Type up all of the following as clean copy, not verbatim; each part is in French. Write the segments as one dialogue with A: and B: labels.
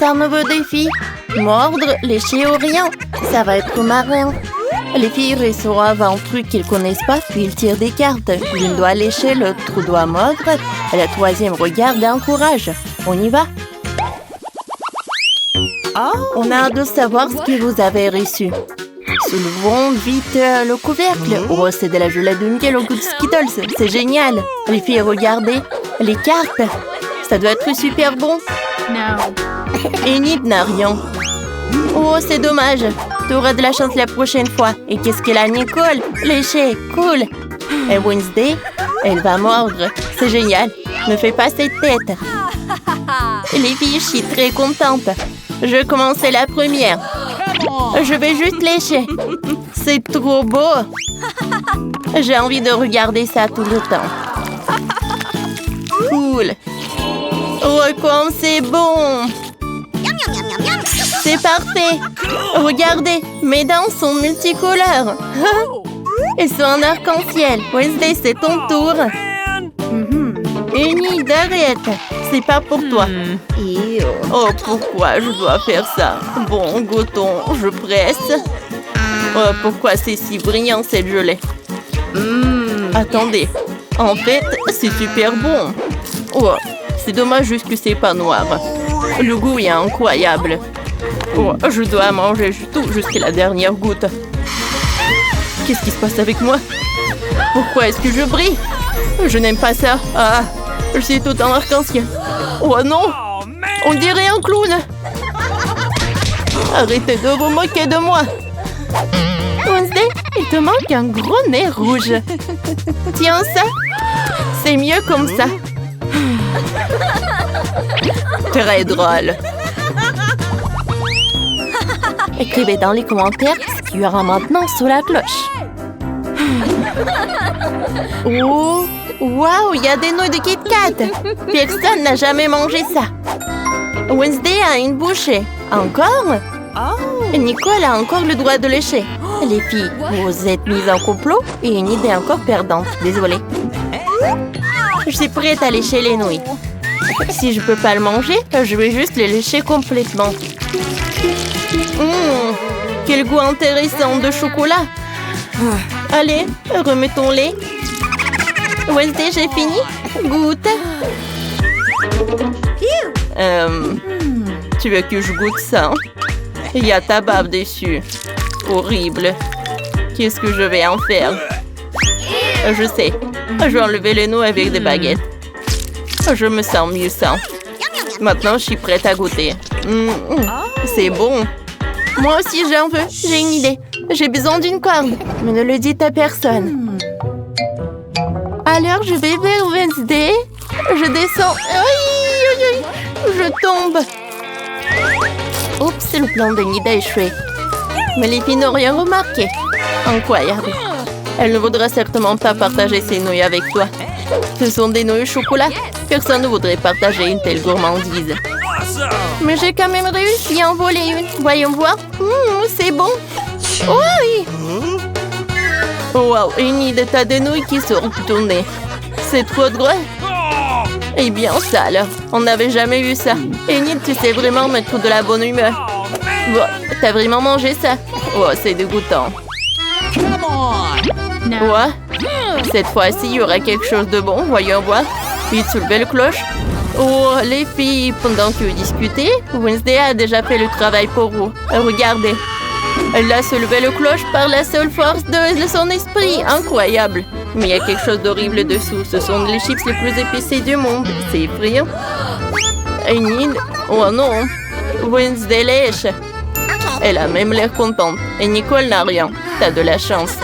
A: un nouveau défi. Mordre, lécher ou rien. Ça va être marrant. Les filles reçoivent un truc qu'ils connaissent pas, puis ils tirent des cartes. L'une doit lécher, l'autre doit mordre. Et la troisième regarde et encourage. On y va? On a hâte de savoir ce que vous avez reçu. Soulevons vite le couvercle. Oh, c'est de la gelée de miel au goût de Skittles. C'est génial. Les filles, regardez. Les cartes. Ça doit être super bon. Enid n'a rien. Oh, c'est dommage. Tu auras de la chance la prochaine fois. Et qu'est-ce qu'elle a, Nicole? Léché, cool. Et Wednesday, elle va mordre. C'est génial. Ne fais pas cette tête. Les filles, je suis très contente. Je vais commencer la première. Je vais juste lécher. C'est trop beau. J'ai envie de regarder ça tout le temps. Cool. Oh, comme c'est bon. C'est parfait. Regardez, mes dents sont multicolores. Elles sont en arc-en-ciel. Wednesday, c'est ton tour. Enid, arrête. C'est pas pour toi. Oh, pourquoi je dois faire ça? Bon, goûtons, je presse. Oh, pourquoi c'est si brillant cette gelée? Attendez, en fait, c'est super bon. Oh, c'est dommage juste que c'est pas noir. Le goût est incroyable. Oh, je dois manger tout jusqu'à la dernière goutte. Qu'est-ce qui se passe avec moi? Pourquoi est-ce que je brille? Je n'aime pas ça. Ah, je suis tout en arc-en-ciel. Oh non! On dirait un clown! Arrêtez de vous moquer de moi! Wednesday, il te manque un gros nez rouge. Tiens ça! C'est mieux comme ça. Très drôle. Écrivez dans les commentaires ce qu'il y aura maintenant sous la cloche. Oh! Waouh, il y a des nouilles de Kit Kat! Personne n'a jamais mangé ça. Wednesday a une bouchée. Encore? Et Nicole a encore le droit de lécher. Les filles, vous êtes mises en complot et une idée encore perdante. Désolée. Je suis prête à lécher les nouilles. Si je peux pas le manger, je vais juste les lécher complètement. Quel goût intéressant de chocolat. Allez, remettons-les. Wednesday, j'ai fini. Goûte. Tu veux que je goûte ça? Il y a ta bave dessus. Horrible. Qu'est-ce que je vais en faire? Je sais. Je vais enlever les nouilles avec des baguettes. Je me sens mieux sans. Maintenant, je suis prête à goûter. C'est bon. Moi aussi, j'en veux. J'ai une idée. J'ai besoin d'une corde. Mais ne le dites à personne. Alors, je vais vers Wednesday. Je descends. Aïe. Je tombe. Oups, le plan de Nid a échoué. Mais les filles n'ont rien remarqué. Incroyable. Elle ne voudra certainement pas partager ses nouilles avec toi. Ce sont des nouilles au chocolat. Personne ne voudrait partager une telle gourmandise. Mais j'ai quand même réussi à en voler une. Voyons voir. C'est bon. Oui. Wow, Enid, t'as des nouilles qui sortent de ton nez. C'est trop drôle. Eh bien, ça alors. On n'avait jamais vu ça. Enid, tu sais vraiment mettre de la bonne humeur. Bon, t'as vraiment mangé ça? Oh, c'est dégoûtant. Ouais. Cette fois-ci, il y aura quelque chose de bon. Voyons voir. Vite, soulevez le cloche. Oh, les filles, pendant que vous discutez, Wednesday a déjà fait le travail pour vous. Regardez. Elle a soulevé le cloche par la seule force de son esprit. Incroyable. Mais il y a quelque chose d'horrible dessous. Ce sont les chips les plus épicés du monde. C'est effrayant. Enid, oh non. Wednesday lèche. Elle a même l'air contente. Et Nicole n'a rien. T'as de la chance.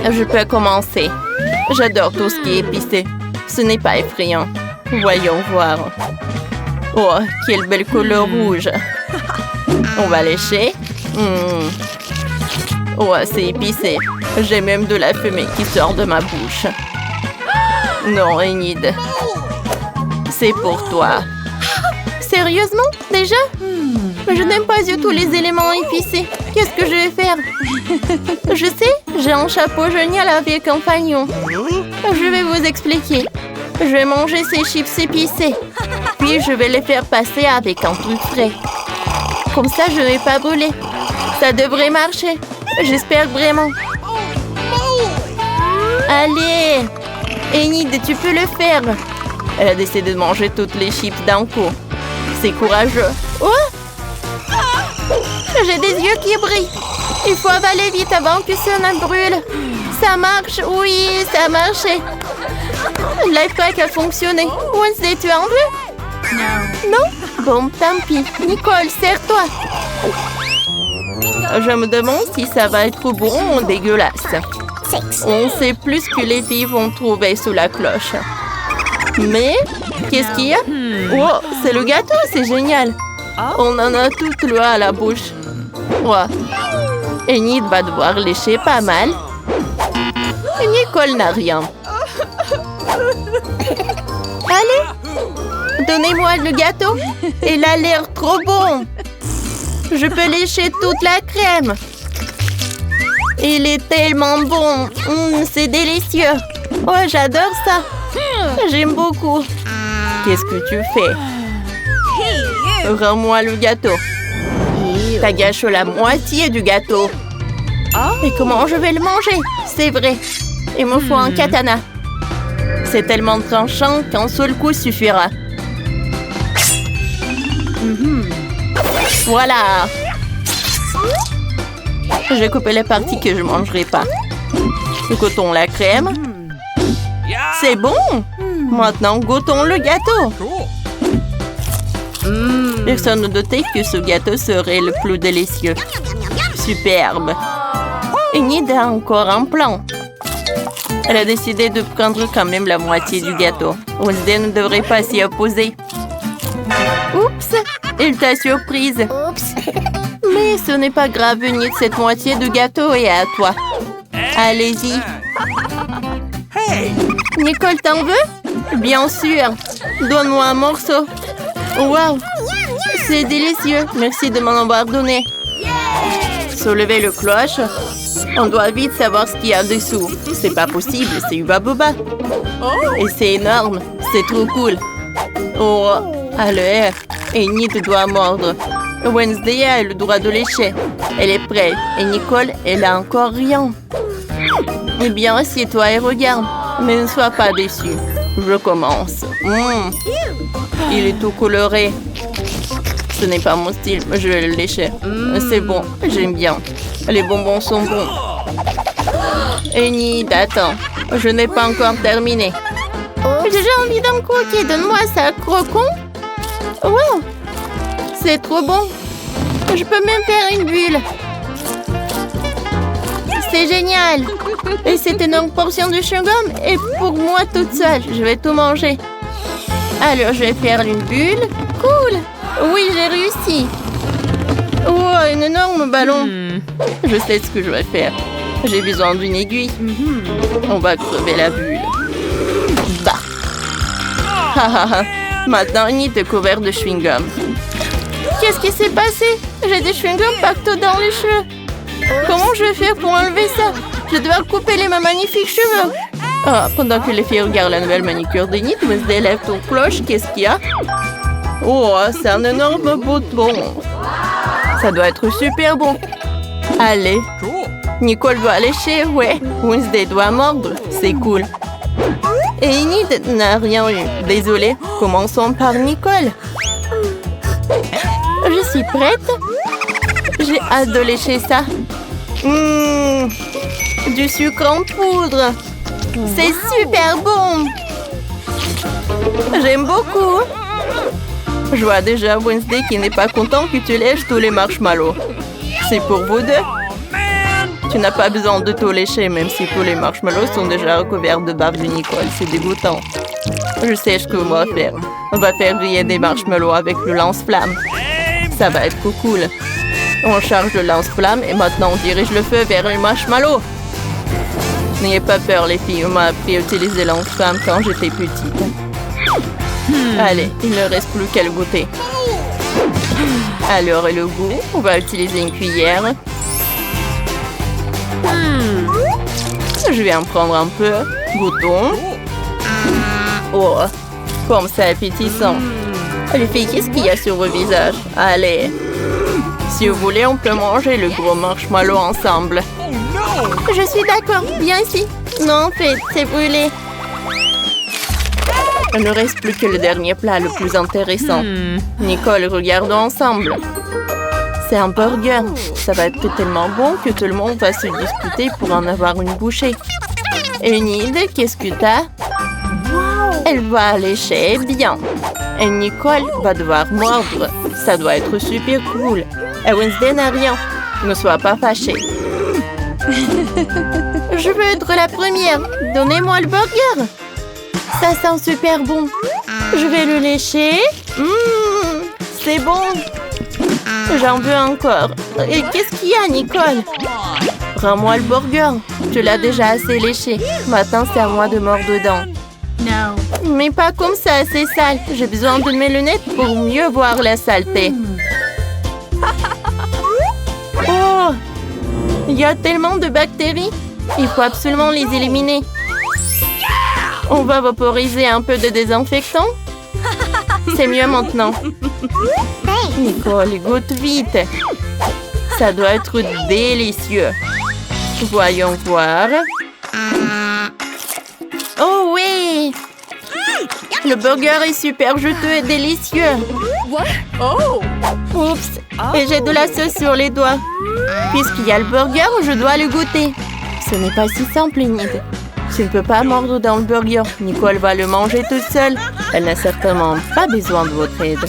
A: Je peux commencer. J'adore tout ce qui est épicé. Ce n'est pas effrayant. Voyons voir. Oh, quelle belle couleur rouge. On va lécher. Oh, c'est épicé. J'ai même de la fumée qui sort de ma bouche. Non, Enid. C'est pour toi. Sérieusement? Déjà? Je n'aime pas du tout les éléments épicés. Qu'est-ce que je vais faire? Je sais, j'ai un chapeau génial avec un fanion. Je vais vous expliquer. Je vais manger ces chips épicés. Puis Puis, je vais les faire passer avec un truc frais. Comme ça, je ne vais pas brûler. Ça devrait marcher. J'espère vraiment. Allez! Enid, tu peux le faire. Elle a décidé de manger toutes les chips d'un coup. C'est courageux. Oh! J'ai des yeux qui brillent. Il faut avaler vite avant que ça ne brûle. Ça marche, oui, ça a marché. Lifehack a fonctionné. Wednesday, tu en veux? Non? Bon, tant pis. Nicole, serre-toi. Je me demande si ça va être bon ou dégueulasse. On sait plus que les filles vont trouver sous la cloche. Mais, qu'est-ce qu'il y a? Oh, c'est le gâteau, c'est génial. On en a toute l'eau à la bouche. Ouais. Enid va devoir lécher pas mal. Nicole n'a rien. Allez, donnez-moi le gâteau. Il a l'air trop bon. Je peux lécher toute la crème. Il est tellement bon. C'est délicieux. Oh, j'adore ça. J'aime beaucoup. Qu'est-ce que tu fais? Rends-moi le gâteau. T'as gâché la moitié du gâteau. Mais comment je vais le manger? C'est vrai. Il me faut un katana. C'est tellement tranchant qu'un seul coup suffira. Voilà. J'ai coupé les parties que je ne mangerai pas. Goûtons la crème. C'est bon. Maintenant, goûtons le gâteau. Personne ne doutait que ce gâteau serait le plus délicieux. Superbe. Enid a encore un plan. Elle a décidé de prendre quand même la moitié du gâteau. Wednesday ne devrait pas s'y opposer. Oups, il t'a surprise. Mais ce n'est pas grave, Enid, cette moitié du gâteau est à toi. Allez-y. Nicole, t'en veux? Bien sûr. Donne-moi un morceau. Wow, c'est délicieux. Merci de m'en avoir donné. Soulevez le cloche. On doit vite savoir ce qu'il y a dessous. C'est pas possible, c'est Hubba Bubba. Et c'est énorme, c'est trop cool. Oh, allez, Enid doit mordre. Wednesday a le droit de lécher. Elle est prête. Et Nicole, elle a encore rien. Eh bien, assieds-toi et regarde. Mais ne sois pas déçu. Je commence. Il est tout coloré. Ce n'est pas mon style, je vais le lécher. C'est bon, j'aime bien. Les bonbons sont bons. Enid, attends. Je n'ai pas encore terminé. J'ai envie d'un cookie. Donne-moi ça, croquant. Wow, c'est trop bon. Je peux même faire une bulle. C'est génial. Et cette énorme portion de chewing-gum est pour moi toute seule. Je vais tout manger. Alors, je vais faire une bulle. Cool. Oui, j'ai réussi. Oh, un énorme ballon. Je sais ce que je vais faire. J'ai besoin d'une aiguille. On va crever la bulle. Bah. Maintenant, Enid est couvert de chewing-gum. Qu'est-ce qui s'est passé? J'ai des chewing-gums partout dans les cheveux. Comment je vais faire pour enlever ça? Je dois couper mes magnifiques cheveux. Pendant que les filles regardent la nouvelle manicure d'Enid, Wednesday lève ton cloche. Qu'est-ce qu'il y a? Oh, c'est un énorme bouton. Ça doit être super bon. Allez. Nicole doit lécher, ouais. Wednesday doit mordre. C'est cool. Et Enid n'a rien eu. Désolée. Commençons par Nicole. Je suis prête. J'ai hâte de lécher ça. Du sucre en poudre. C'est super bon. J'aime beaucoup. Je vois déjà Wednesday qui n'est pas content que tu lèches tous les marshmallows. C'est pour vous deux. Tu n'as pas besoin de tout lécher, même si tous les marshmallows sont déjà recouverts de bave de Nicole. C'est dégoûtant. Je sais ce qu'on va faire. On va faire griller des marshmallows avec le lance-flamme. Ça va être cool. On charge le lance-flamme et maintenant on dirige le feu vers le marshmallow. N'ayez pas peur les filles, on m'a appris à utiliser le lance-flamme quand j'étais petite. Allez, il ne reste plus qu'à le goûter. Alors, et le goût, on va utiliser une cuillère. Je vais en prendre un peu. Goûtons. Oh, comme c'est appétissant. Les filles, qu'est-ce qu'il y a sur vos visages? Allez. Si vous voulez, on peut manger le gros marshmallow ensemble. Je suis d'accord. Viens ici. Non, en fait, c'est brûlé. Il ne reste plus que le dernier plat, le plus intéressant. Nicole, regardons ensemble. C'est un burger. Ça va être tellement bon que tout le monde va se disputer pour en avoir une bouchée. Enid, qu'est-ce que t'as? Elle va lécher bien. Et Nicole va devoir mordre. Ça doit être super cool. Et Wednesday n'a rien. Ne sois pas fâchée. Je veux être la première. Donnez-moi le burger. Ça sent super bon. Je vais le lécher. C'est bon. J'en veux encore. Et qu'est-ce qu'il y a, Nicole? Rends-moi le burger. Tu l'as déjà assez léché. Maintenant, c'est à moi de mordre dedans. Mais pas comme ça, c'est sale. J'ai besoin de mes lunettes pour mieux voir la saleté. Oh! Il y a tellement de bactéries. Il faut absolument les éliminer. On va vaporiser un peu de désinfectant. C'est mieux maintenant. Nicole, goûte vite. Ça doit être délicieux. Voyons voir. Oh oui! Le burger est super juteux et délicieux. Oups! Et j'ai de la sauce sur les doigts. Puisqu'il y a le burger, je dois le goûter. Ce n'est pas si simple, Enid. Tu ne peux pas mordre dans le burger. Nicole va le manger toute seule. Elle n'a certainement pas besoin de votre aide.